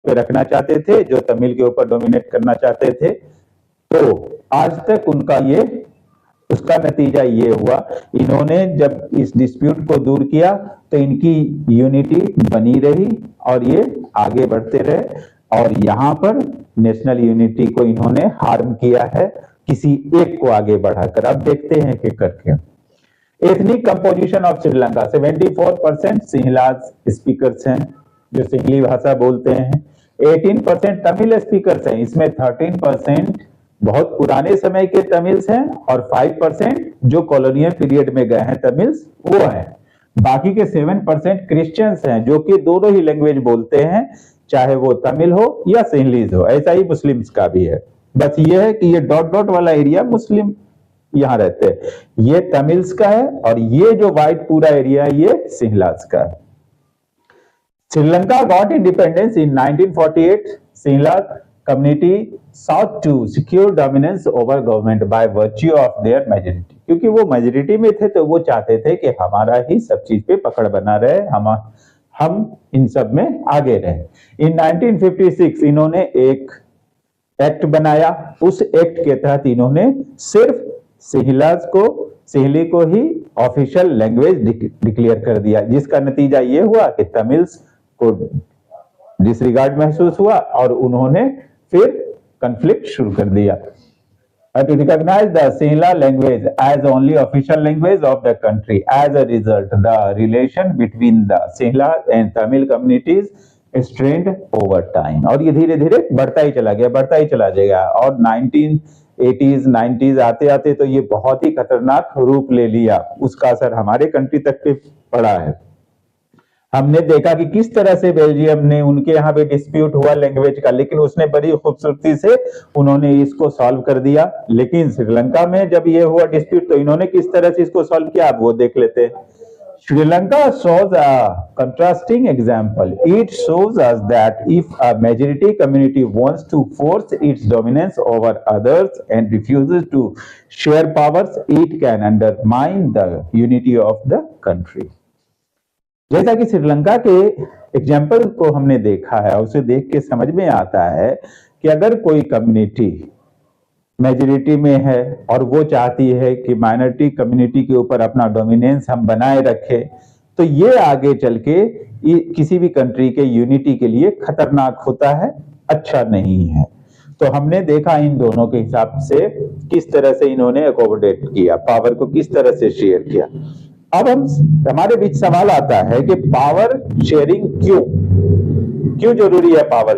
पे रखना चाहते थे, जो तमिल के ऊपर डोमिनेट करना चाहते थे। तो आज तक उनका ये उसका नतीजा ये हुआ, इन्होंने जब इस डिस्प्यूट को दूर किया तो इनकी यूनिटी बनी रही और ये आगे बढ़ते रहे, और यहाँ पर नेशनल यूनिटी को इन्होंने हार्म किया है किसी एक को आगे बढ़ाकर। अब देखते हैं कि करके ethnic composition of Sri Lanka 74% Sinhalas speakers हैं जो सिंहली भाषा बोलते हैं, 18% तमिल स्पीकर्स हैं, इसमें 13% बहुत पुराने समय के तमिल्स हैं और 5% जो कॉलोनियल पीरियड में गए हैं तमिल्स वो हैं। बाकी के 7% क्रिश्चियंस हैं जो कि दोनों ही लैंग्वेज बोलते हैं, चाहे वो तमिल हो या सिंहलीज हो। ऐसा ही मुस्लिम्स का भी है, बस ये है कि ये डॉट डॉट वाला एरिया मुस्लिम यहाँ रहते हैं, ये तमिल्स का है, और ये जो व्हाइट पूरा एरिया है ये सिंहलाज का है। Sri Lanka got independence in 1948. Sinhala community sought to secure dominance over government by virtue of their majority. क्योंकि वो मेजोरिटी में थे तो वो चाहते थे कि हमारा ही सब चीज पे पकड़ बना रहे, हम इन सब में आगे रहे। इन 1956 इन्होंने एक एक्ट बनाया, उस एक्ट के तहत इन्होंने सिर्फ सिंहली को ही ऑफिशियल लैंग्वेज डिक्लेयर कर दिया, जिसका नतीजा ये हुआ कि तमिल्स को डिसरिगार्ड महसूस हुआ और उन्होंने फिर कॉन्फ्लिक्ट शुरू कर दिया। To recognize the Sinhala language as only official language of the country. As a result, the relation between the Sinhala and Tamil communities strained over time. और ये धीरे धीरे बढ़ता ही चला जाएगा, और 1980s 90s आते आते तो ये बहुत ही खतरनाक रूप ले लिया, उसका असर हमारे कंट्री तक पे पड़ा है। हमने देखा कि किस तरह से बेल्जियम ने, उनके यहाँ पे डिस्प्यूट हुआ लैंग्वेज का, लेकिन उसने बड़ी खूबसूरती से उन्होंने इसको सॉल्व कर दिया। लेकिन श्रीलंका में जब ये हुआ डिस्प्यूट तो इन्होंने किस तरह से इसको सॉल्व किया, आप वो देख लेते हैं। Sri Lanka shows a contrasting example. It shows us that if a majority community wants to force its dominance over others and refuses to share powers, it can undermine the unity of the country. जैसा कि श्रीलंका के example को हमने देखा है, उसे देख के समझ में आता है कि अगर कोई कम्युनिटी मेजॉरिटी में है और वो चाहती है कि माइनॉरिटी कम्युनिटी के ऊपर अपना डोमिनेंस हम बनाए रखें, तो ये आगे चल के किसी भी कंट्री के यूनिटी के लिए खतरनाक होता है, अच्छा नहीं है। तो हमने देखा इन दोनों के हिसाब से किस तरह से इन्होंने अकोमोडेट किया, पावर को किस तरह से शेयर किया। अब हमारे बीच सवाल आता है कि पावर शेयरिंग क्यों जरूरी है, पावर